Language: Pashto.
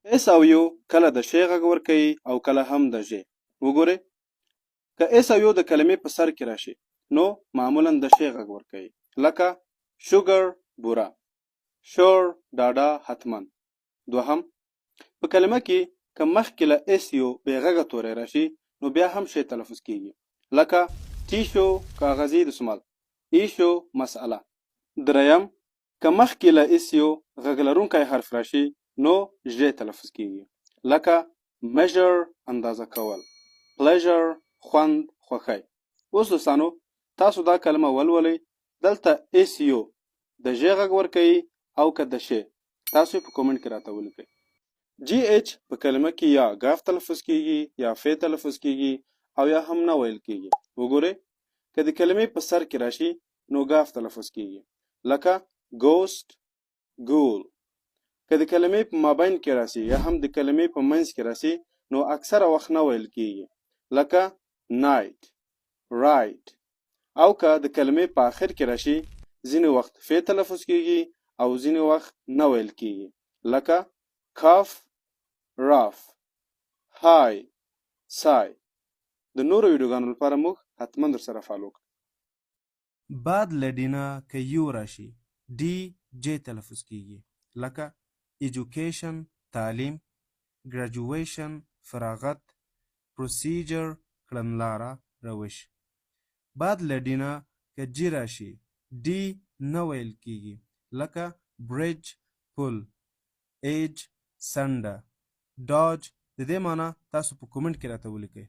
اس او یو کله د شی غږ ورکوي او کله هم د ژ. وګورئ که اس او یو د کلمې په سر کې راشي نو معمولا د شی غږ ورکوي، لکه شوګر بوره، شور ډاډا حتما. دوهم په کلمه کې که مخکې له اس یو بې غږه توری راشي نو بیا هم شی تلفظ کیږي، لکه ټیشو کاغذي دستمال، ایشو مسئله. دریم که مخکې له اس یو غږ لرونکی حرف راشي نو ژ تلفظ کیږي، لکه measure اندازه کول، pleasure خوند خوښی. اوس دوستانو تاسو دا کلمه ولولئ، دلته اس یو د ژ غږ ورکوي او که د ش. تاسو په کومنټ کې راته ولیکئ. جی ایچ په کلمه کې یا غاف تلفظ کیږي یا فی تلفظ کیږي او یا هم نه ویل کیږي. وګورئ که د کلمې په سر کې راشي نو غاف تلفظ کیږي، لکه ګوست ګول. که د کلمې په مابین کې راشي یا هم د کلمې په منځ کې راشي نو اکثره وخت نه ویل کیږي، لکه نایت رایت. او که د کلمې په آخر کې راشي ځینې وخت فی تلفظ کیږي او ځینې وخت نه ویل کیږي، لکه کاف راف های سای. د نورو ویډیوګانو لپاره موږ حتما در سره فالو کړئ. بعد لډینا که یو راشي ډي جې تلفظ کیږي، لکه ایجوکیشن تعلیم، ګریجویشن فراغت، پروسیجر کړنلاره روش. بعد لډینا که جی راشي ډي نه ویل کیږي، لکه برج پل، ایج څنډه، ډاج. د دې معنی تاسو په کومنټ کې راته ولیکئ.